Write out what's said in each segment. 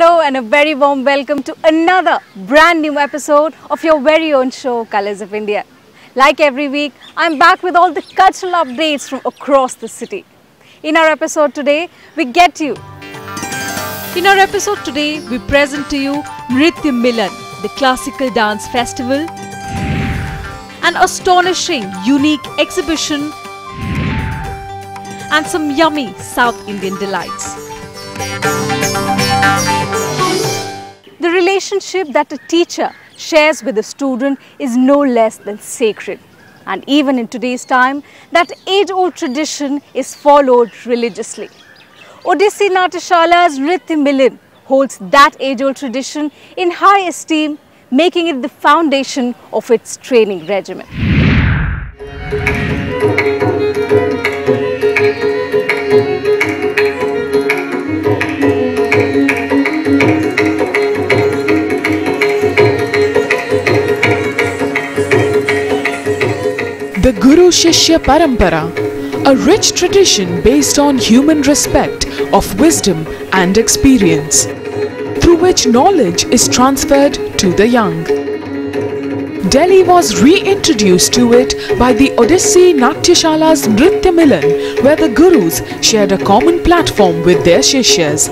Hello and a very warm welcome to another brand new episode of your very own show, Colours of India. Like every week, I'm back with all the cultural updates from across the city. In our episode today, we present to you Nritya Milan, the classical dance festival, an astonishing, unique exhibition, and some yummy South Indian delights. The relationship that a teacher shares with a student is no less than sacred. And even in today's time, that age-old tradition is followed religiously. Odissi Natyashala's Nritya Milan holds that age-old tradition in high esteem, making it the foundation of its training regimen. The Guru-Shishya Parampara, a rich tradition based on human respect of wisdom and experience, through which knowledge is transferred to the young. Delhi was reintroduced to it by the Odissi Natyashala's Nritya Milan, where the Gurus shared a common platform with their Shishyas.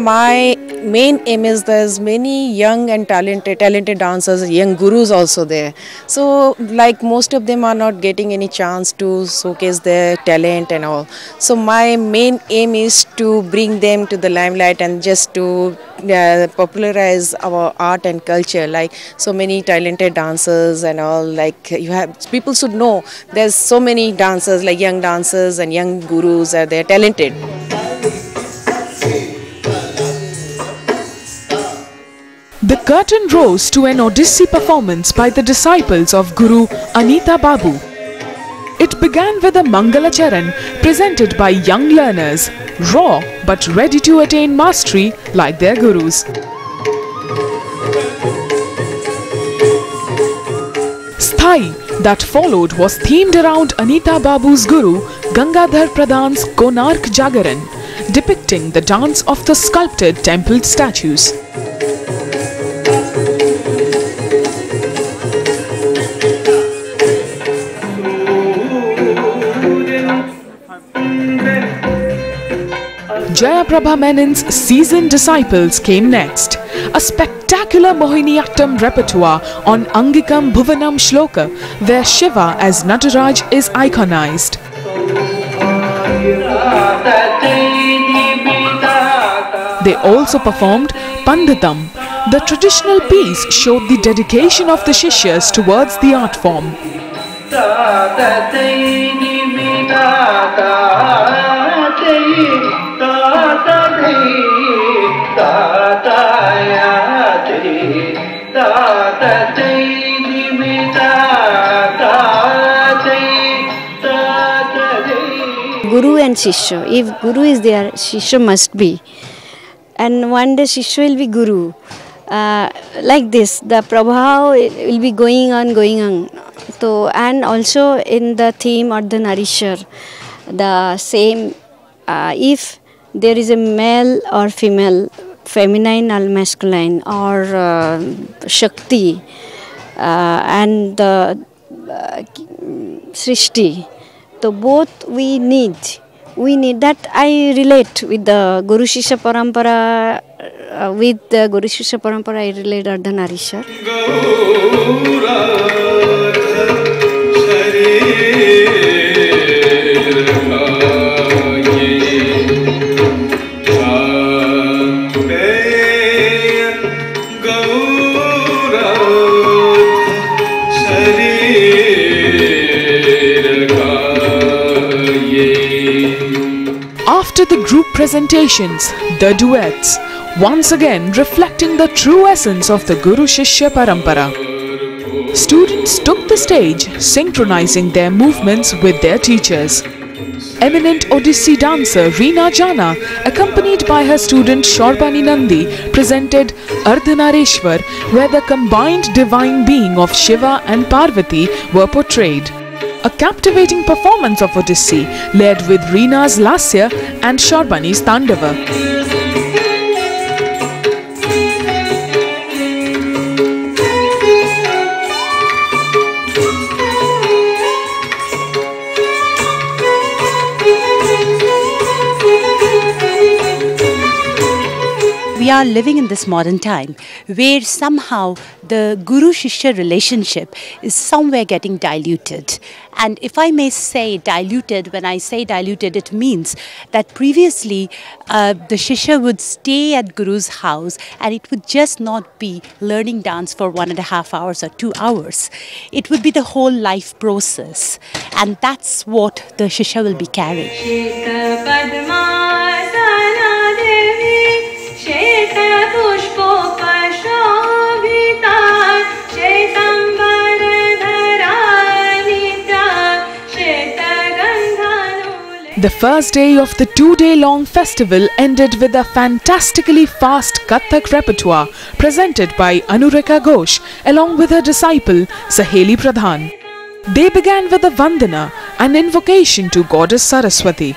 My main aim is there's many young and talented dancers, young gurus also there. So like most of them are not getting any chance to showcase their talent and all. So my main aim is to bring them to the limelight and just to popularize our art and culture. Like so many talented dancers and all, like people should know there's so many dancers, like young dancers and young gurus are there, talented. The curtain rose to an Odissi performance by the disciples of Guru Anita Babu. It began with a Mangala Charan presented by young learners, raw but ready to attain mastery like their gurus. Sthai that followed was themed around Anita Babu's guru Gangadhar Pradhan's Konark Jagaran, depicting the dance of the sculpted temple statues. Jayaprabha Menon's seasoned disciples came next. A spectacular Mohiniyattam repertoire on Angikam Bhuvanam Shloka, where Shiva as Nataraj is iconized. They also performed Panditam. The traditional piece showed the dedication of the Shishyas towards the art form. Guru and Shishya. If Guru is there, Shishya must be. And one day Shishya will be Guru. Like this, the Prabhav will be going on. So, and also in the theme or the Narishar, the same, if there is a male or female, feminine or masculine, or Shakti, and the Srishti, so both we need that. I relate with the Guru-Shishya Parampara. With the Guru-Shishya Parampara, I relate Ardhanarishar. After the group presentations, the duets, once again reflecting the true essence of the Guru-Shishya Parampara. Students took the stage, synchronizing their movements with their teachers. Eminent Odissi dancer Teena Jha, accompanied by her student Shorbani Nandi, presented Ardhanareshwar, where the combined divine being of Shiva and Parvati were portrayed. a captivating performance of Odissi led with Reena's Lasya and Sharbani's Tandava. We are living in this modern time where somehow the Guru-Shishya relationship is somewhere getting diluted. And if I may say diluted, when I say diluted, it means that previously the Shishya would stay at Guru's house and it would just not be learning dance for 1.5 hours or 2 hours. It would be the whole life process. And that's what the Shishya will be carrying. The first day of the 2-day-long festival ended with a fantastically fast Kathak repertoire presented by Anureka Ghosh along with her disciple Saheli Pradhan. They began with a Vandana, an invocation to Goddess Saraswati.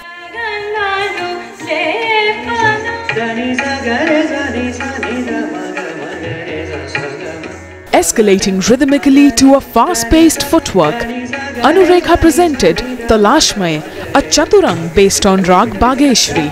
Escalating rhythmically to a fast-paced footwork, Anurekha presented Talashmay, a chaturang based on Rag Bageshri.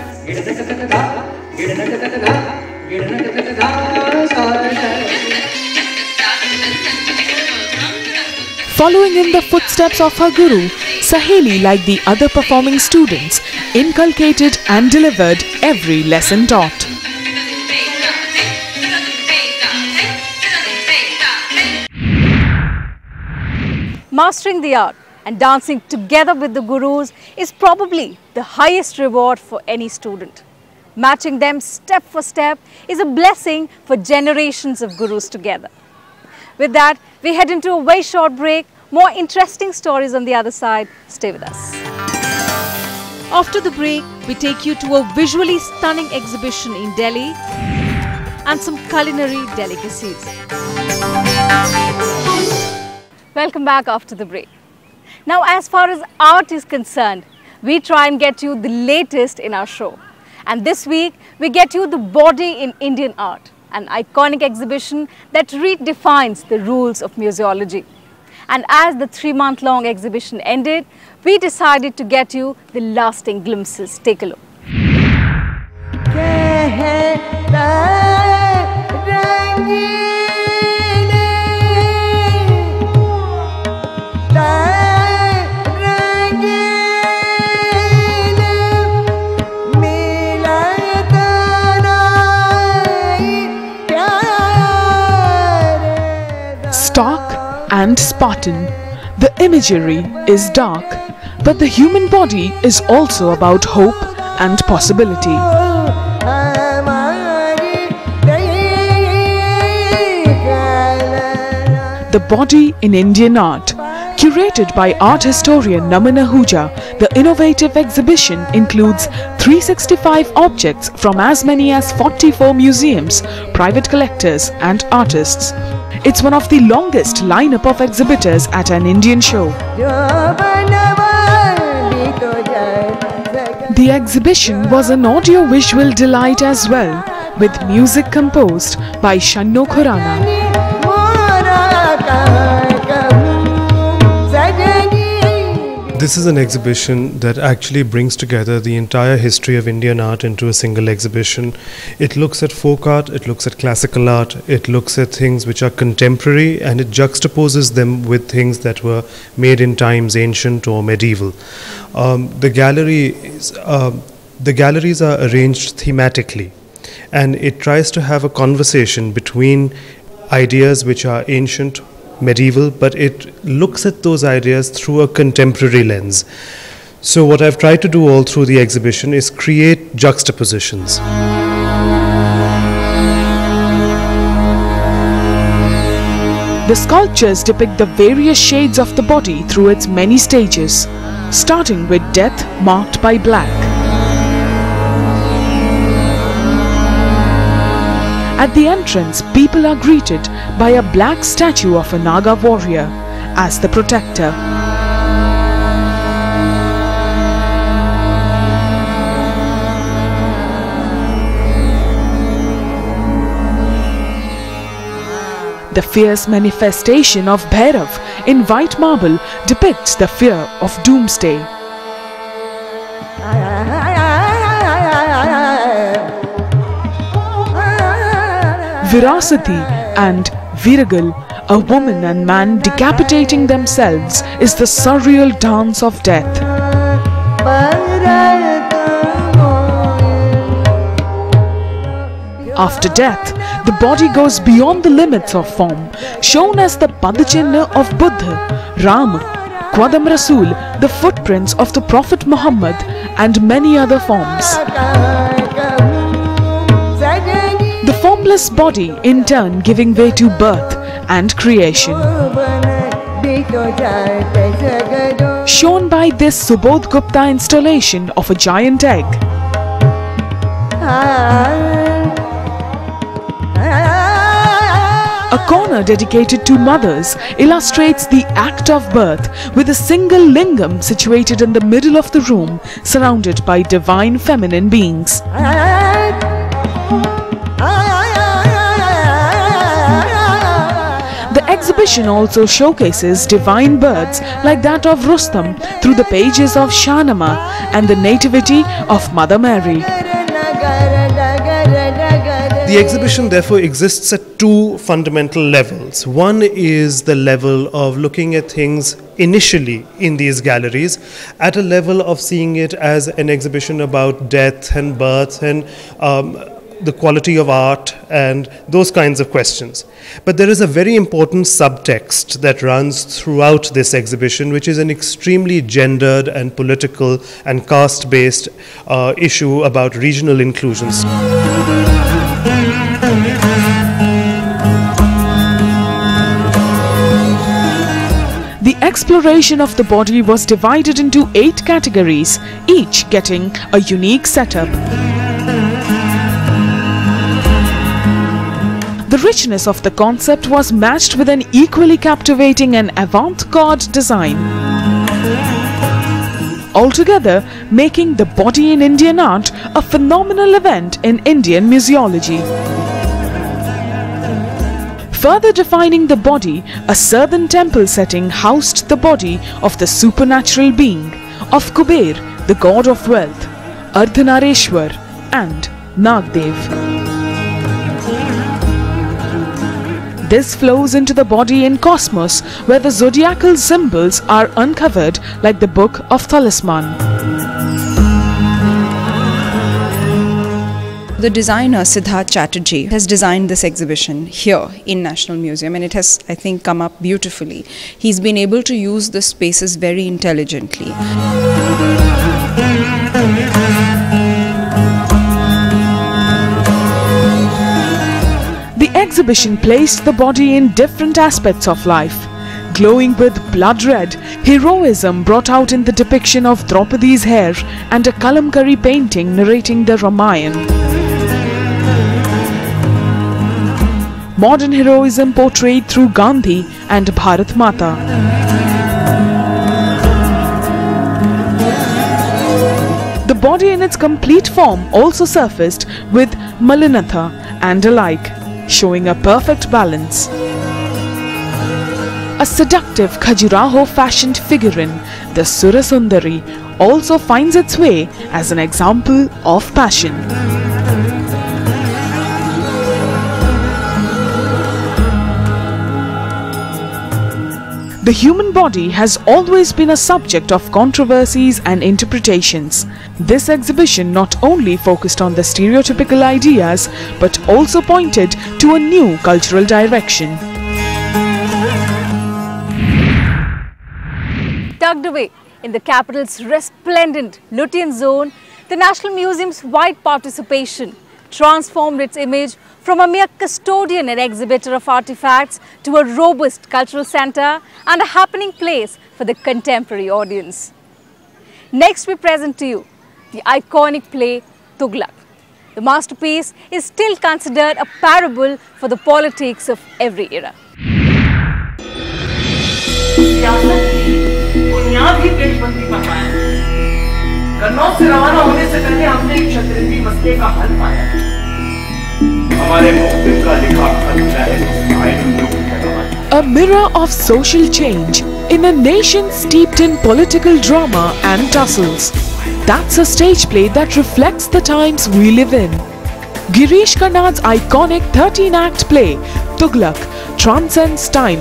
Following in the footsteps of her guru, Saheli, like the other performing students, inculcated and delivered every lesson taught. Mastering the art and dancing together with the gurus is probably the highest reward for any student. Matching them step for step is a blessing for generations of gurus together. With that, we head into a very short break. More interesting stories on the other side. Stay with us. After the break, we take you to a visually stunning exhibition in Delhi and some culinary delicacies. Welcome back after the break. Now, as far as art is concerned, we try and get you the latest in our show. And this week, we get you the body in Indian art, an iconic exhibition that redefines the rules of museology. And as the 3-month-long exhibition ended, we decided to get you the lasting glimpses. Take a look. Stark and Spartan, the imagery is dark, but the human body is also about hope and possibility. The body in Indian art, curated by art historian Naman Ahuja, the innovative exhibition includes 365 objects from as many as 44 museums, private collectors and artists. It's one of the longest lineup of exhibitors at an Indian show. The exhibition was an audio-visual delight as well, with music composed by Shanno Khurana. This is an exhibition that actually brings together the entire history of Indian art into a single exhibition. It looks at folk art, it looks at classical art, it looks at things which are contemporary, and it juxtaposes them with things that were made in times ancient or medieval. The galleries are arranged thematically, and it tries to have a conversation between ideas which are ancient, medieval, but it looks at those ideas through a contemporary lens. So what I've tried to do all through the exhibition is create juxtapositions. The sculptures depict the various shades of the body through its many stages, starting with death marked by black. At the entrance, people are greeted by a black statue of a Naga warrior as the protector. the fierce manifestation of Bhairav in white marble depicts the fear of doomsday. Virasati and Viragal, a woman and man decapitating themselves, is the surreal dance of death. After death, the body goes beyond the limits of form, shown as the Padchinna of Buddha, Ram, Qadam Rasul, the footprints of the Prophet Muhammad, and many other forms. The formless body in turn giving way to birth and creation. Shown by this Subodh Gupta installation of a giant egg. A corner dedicated to mothers illustrates the act of birth with a single lingam situated in the middle of the room, surrounded by divine feminine beings. The exhibition also showcases divine births like that of Rustam through the pages of Shahnama and the nativity of Mother Mary. The exhibition therefore exists at two fundamental levels. One is the level of looking at things initially in these galleries at a level of seeing it as an exhibition about death and birth and the quality of art and those kinds of questions. But there is a very important subtext that runs throughout this exhibition, which is an extremely gendered and political and caste-based issue about regional inclusions. The exploration of the body was divided into 8 categories, each getting a unique setup. The richness of the concept was matched with an equally captivating and avant-garde design, altogether making the body in Indian art a phenomenal event in Indian museology. Further defining the body, a southern temple setting housed the body of the supernatural being of Kuber, the god of wealth, Ardhanareshwar and Nagdev. This flows into the body in Cosmos, where the zodiacal symbols are uncovered like the Book of Talisman. The designer Siddharth Chatterjee has designed this exhibition here in National Museum, and it has, I think, come up beautifully. He's been able to use the spaces very intelligently. The exhibition placed the body in different aspects of life. Glowing with blood red, heroism brought out in the depiction of Draupadi's hair and a kalamkari painting narrating the Ramayana. Modern heroism portrayed through Gandhi and Bharat Mata. The body in its complete form also surfaced with Malinatha and alike, showing a perfect balance. A seductive Khajuraho fashioned figurine, the Surasundari, also finds its way as an example of passion. The human body has always been a subject of controversies and interpretations. This exhibition not only focused on the stereotypical ideas, but also pointed to a new cultural direction. Tucked away in the capital's resplendent Lutein zone, the National Museum's wide participation transformed its image from a mere custodian and exhibitor of artifacts to a robust cultural centre and a happening place for the contemporary audience. Next we present to you the iconic play Tughlaq. The masterpiece is still considered a parable for the politics of every era. Kannauj से रवाना होने से पहले हमने एक शतरंजी मसले का हल पाया। हमारे मुख्तिम का लिखा खत है, A mirror of social change in a nation steeped in political drama and tussles. That's a stage play that reflects the times we live in. Girish Karnad's iconic 13-act play, Tughlaq, transcends time.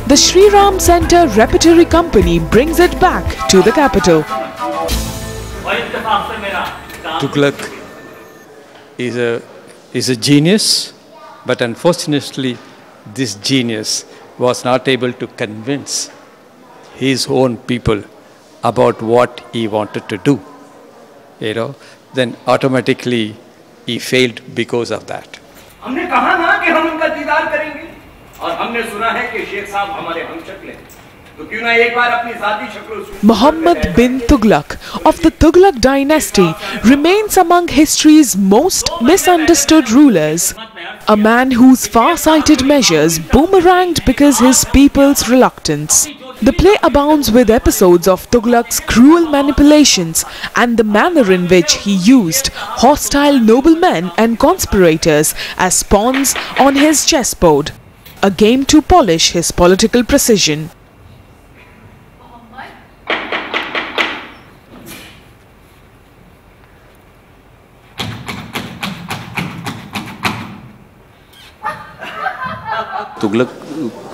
The Sri Ram Center Repertory Company brings it back to the capital. Tughlaq is a genius, but unfortunately this genius was not able to convince his own people about what he wanted to do. Then automatically he failed because of that. हमने कहा ना कि हम उनका दीदार करेंगे और हमने सुना है कि शेख साहब हमारे हमशक्ल हैं तो क्यों ना एक बार अपनी ज़ाती शक्ल Muhammad bin Tughlaq of the Tughlaq dynasty remains among history's most misunderstood rulers. A man whose far-sighted measures boomeranged because his people's reluctance. The play abounds with episodes of Tughlaq's cruel manipulations and the manner in which he used hostile noblemen and conspirators as pawns on his chessboard, a game to polish his political precision. Tughlaq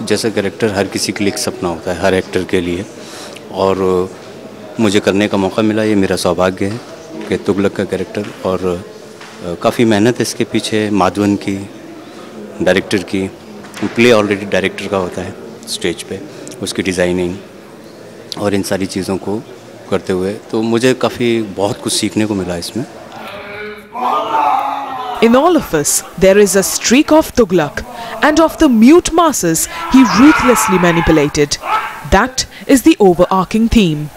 जैसा character हर किसी के लिए एक सपना होता है, हर actor के लिए, और मुझे करने का मौका मिला। ये मेरा सौभाग्य है कि तुगलक का कैरेक्टर, और काफ़ी मेहनत है इसके पीछे, माधवन की, डायरेक्टर की। प्ले ऑलरेडी डायरेक्टर का होता है स्टेज पे, उसकी डिज़ाइनिंग और इन सारी चीज़ों को करते हुए तो मुझे काफ़ी बहुत कुछ सीखने को मिला इसमें। In all of us, there is a streak of Tughlaq, and of the mute masses he ruthlessly manipulated. That is the overarching theme.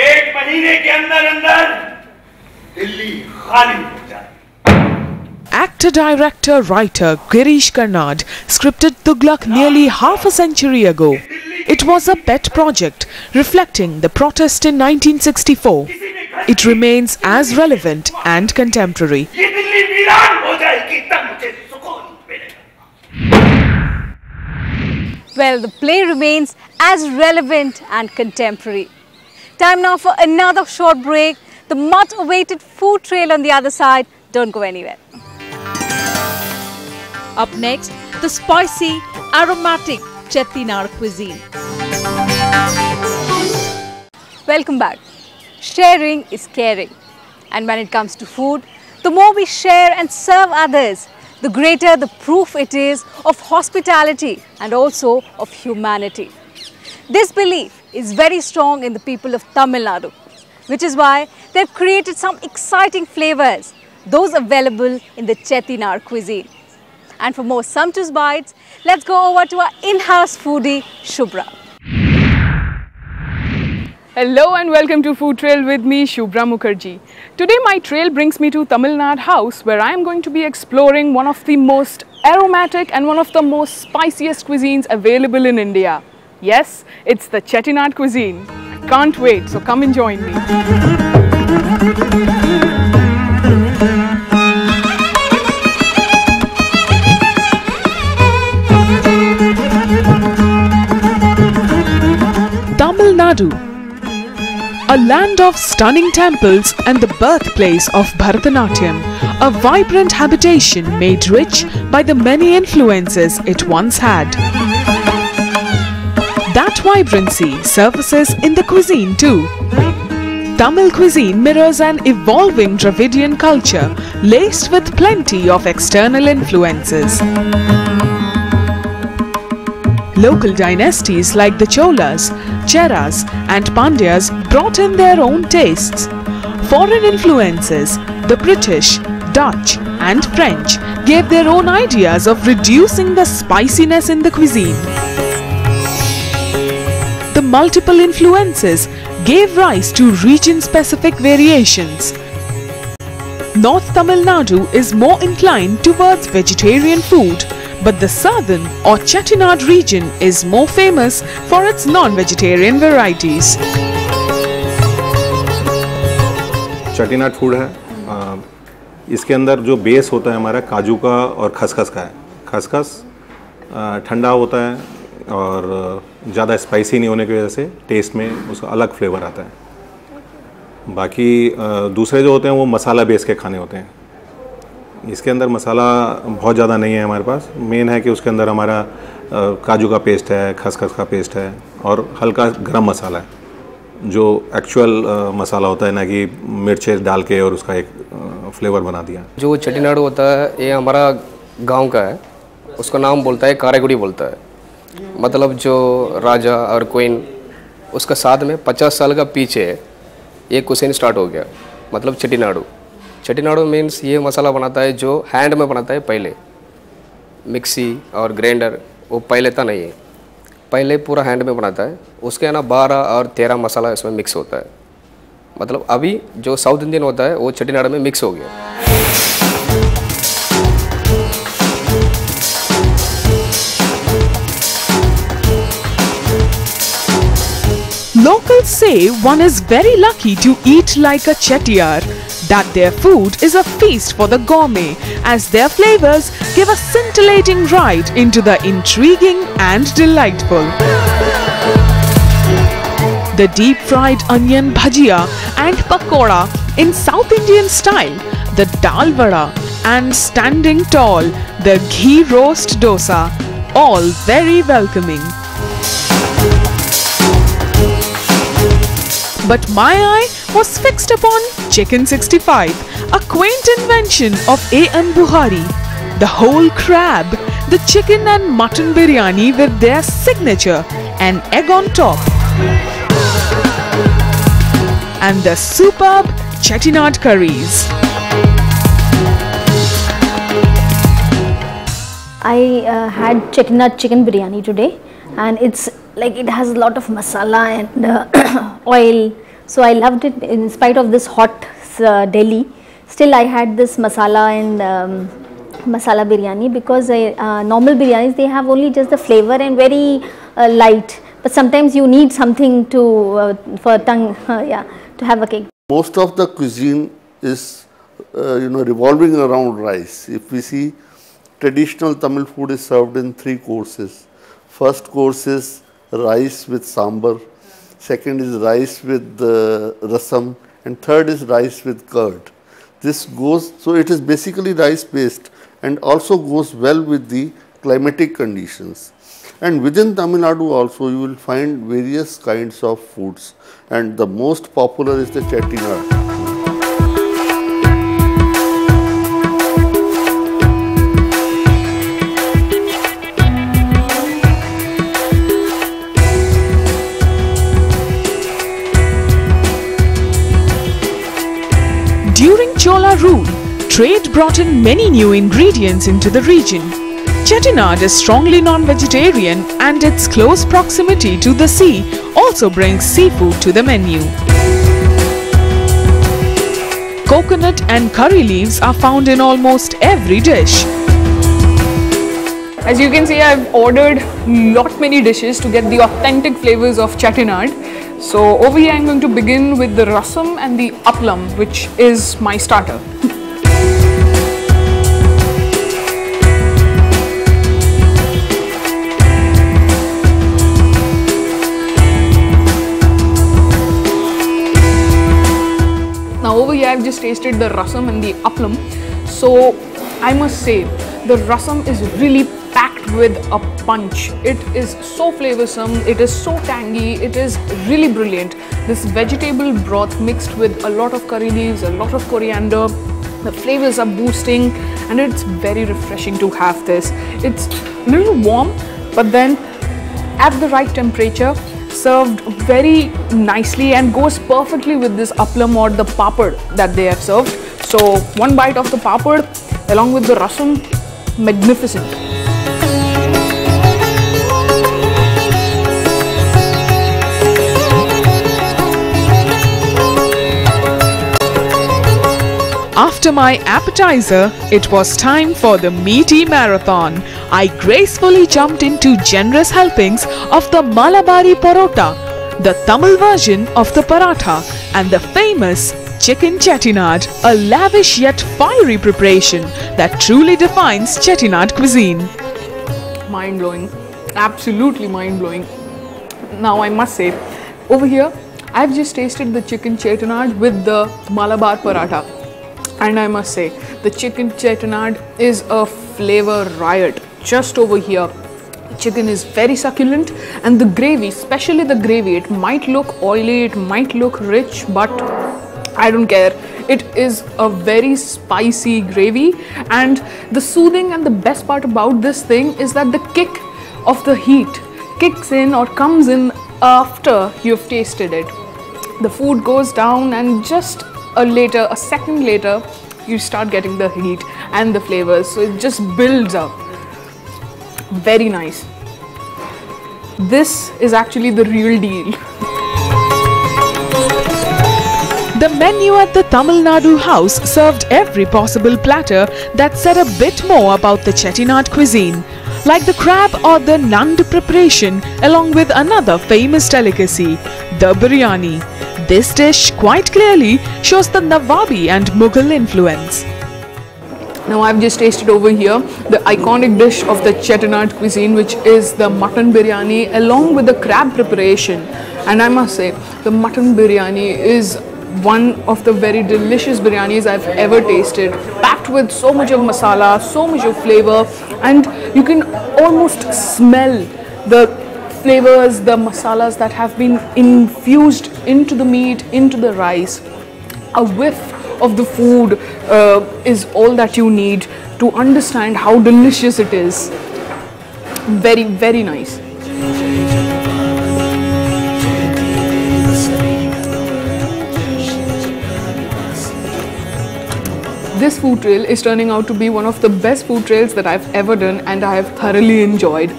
एक महीने के अंदर दिल्ली खाली हो जाए। Actor, director, writer Girish Karnad scripted Tughlaq nearly half a century ago. It was a pet project reflecting the protest in 1964. It remains as relevant and contemporary. Well, the play remains as relevant and contemporary. Time now for another short break. The much-awaited food trail on the other side. Don't go anywhere. Up next, the spicy, aromatic Chettinad Cuisine. Welcome back. Sharing is caring. And when it comes to food, the more we share and serve others, the greater the proof it is of hospitality and also of humanity. This belief is very strong in the people of Tamil Nadu, which is why they've created some exciting flavors, those available in the Chettinad Cuisine. And for more sumptuous bites, let's go over to our in-house foodie, Shubhra. Hello and welcome to Food Trail with me, Shubhra Mukherjee. Today my trail brings me to Tamil Nadu House, where I am going to be exploring one of the most aromatic and one of the most spiciest cuisines available in India. Yes, it's the Chettinad Cuisine. I can't wait, so come and join me. Tamil Nadu, a land of stunning temples and the birthplace of Bharatanatyam, a vibrant habitation made rich by the many influences it once had. That vibrancy surfaces in the cuisine too. Tamil cuisine mirrors an evolving Dravidian culture laced with plenty of external influences. Local dynasties like the Cholas, Cheras and Pandyas brought in their own tastes. Foreign influences, the British, Dutch and French gave their own ideas of reducing the spiciness in the cuisine. The multiple influences gave rise to region-specific variations. North Tamil Nadu is more inclined towards vegetarian food, but the southern or Chettinad region is more famous for its non-vegetarian varieties. Chettinad food है। इसके अंदर जो base होता है हमारा काजू का और खसखस का है। खसखस ठंडा होता है और ज़्यादा स्पाइसी नहीं होने की वजह से टेस्ट में उसका अलग फ्लेवर आता है। बाकी दूसरे जो होते हैं वो मसाला बेस के खाने होते हैं। इसके अंदर मसाला बहुत ज़्यादा नहीं है हमारे पास। मेन है कि उसके अंदर हमारा काजू का पेस्ट है, खसखस का पेस्ट है और हल्का गरम मसाला है जो एक्चुअल मसाला होता है, ना कि मिर्चें डाल के और उसका एक फ्लेवर बना दिया। जो चेटीनाड होता है ये हमारा गांव का है, उसका नाम बोलता है कारेगुड़ी बोलता है। मतलब जो राजा और क्वीन उसका साथ में 50 साल का पीछे ये कुजीन स्टार्ट हो गया, मतलब चेटीनाडू। चेटीनाडू मीन्स ये मसाला बनाता है जो हैंड में बनाता है। पहले मिक्सी और ग्राइंडर वो पहले था नहीं है, पहले पूरा हैंड में बनाता है। उसके ना 12 और 13 मसाला इसमें मिक्स होता है। मतलब अभी जो साउथ इंडियन होता है वो चेटीनाड में मिक्स हो गया। Locals say one is very lucky to eat like a Chettiar, that their food is a feast for the gourmet as their flavors give a scintillating ride into the intriguing and delightful. The deep-fried onion bhajia and pakoda in South Indian style, the dal vada and standing tall, the ghee roast dosa, all very welcoming. But my eye was fixed upon Chicken 65, a quaint invention of A.N. Buhari. The whole crab, the chicken and mutton biryani with their signature, an egg on top, and the superb Chettinad curries. I had Chettinad chicken biryani today, and it's like it has a lot of masala and oil, so I loved it in spite of this hot Delhi. Still I had this masala and masala biryani because normal biryanis they have only just the flavor and very light, but sometimes you need something to for tongue yeah, to have a cake. Most of the cuisine is revolving around rice. If we see, traditional Tamil food is served in 3 courses. First course is rice with sambar, second is rice with rasam, and third is rice with curd. This goes, so it is basically rice based and also goes well with the climatic conditions. And within Tamil Nadu also you will find various kinds of foods, and the most popular is the Chettinad. During Chola rule, trade brought in many new ingredients into the region. Chettinad is strongly non-vegetarian and its close proximity to the sea also brings seafood to the menu. Coconut and curry leaves are found in almost every dish. As you can see, I've ordered lot many dishes to get the authentic flavors of Chettinad. So over here I'm going to begin with the rasam and the aplam, which is my starter. Now over here I've just tasted the rasam and the aplam. So I must say the rasam is really packed with a punch. It is so flavoursome, it is so tangy, it is really brilliant. This vegetable broth mixed with a lot of curry leaves, a lot of coriander, the flavours are boosting and it's very refreshing to have this. It's a little warm but then at the right temperature, served very nicely and goes perfectly with this aplam or the papad that they have served. So one bite of the papad along with the rasam, magnificent. After my appetizer, it was time for the meaty marathon. I gracefully jumped into generous helpings of the Malabari parota, the Tamil version of the paratha, and the famous chicken chettinad, a lavish yet fiery preparation that truly defines Chettinad cuisine. Mind-blowing, absolutely mind-blowing. Now I must say, over here I've just tasted the chicken chettinad with the Malabar paratha, and I must say the chicken chettinad is a flavor riot. Just over here, the chicken is very succulent, and the gravy, especially the gravy, it might look oily, it might look rich, but I don't care. It is a very spicy gravy, and the soothing and the best part about this thing is that the kick of the heat kicks in or comes in after you've tasted it. The food goes down, and just a second later, you start getting the heat and the flavors, so it just builds up. Very nice. This is actually the real deal. The menu at the Tamil Nadu House served every possible platter that said a bit more about the Chettinad cuisine, like the crab or the nand preparation, along with another famous delicacy, the biryani. This dish quite clearly shows the Nawabi and Mughal influence. Now I've just tasted over here the iconic dish of the Chettinad cuisine, which is the mutton biryani along with the crab preparation. And I must say, the mutton biryani is one of the very delicious biryanis I've ever tasted, packed with so much of masala, so much of flavor, and you can almost smell the flavors, the masalas that have been infused into the meat, into the rice. A whiff of the food is all that you need to understand how delicious it is. Very, very nice. This food trail is turning out to be one of the best food trails that I've ever done, and I have thoroughly enjoyed.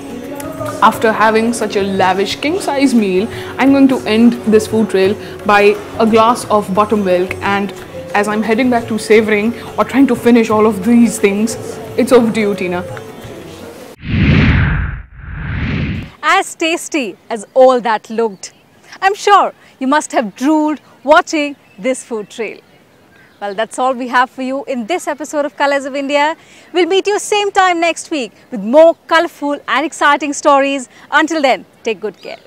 After having such a lavish king-size meal, I'm going to end this food trail by a glass of buttermilk, and as I'm heading back to savoring or trying to finish all of these things, it's over to you, Teena. As tasty as all that looked, I'm sure you must have drooled watching this food trail. Well, that's all we have for you in this episode of Colors of India. We'll meet you same time next week with more colourful and exciting stories. Until then, take good care.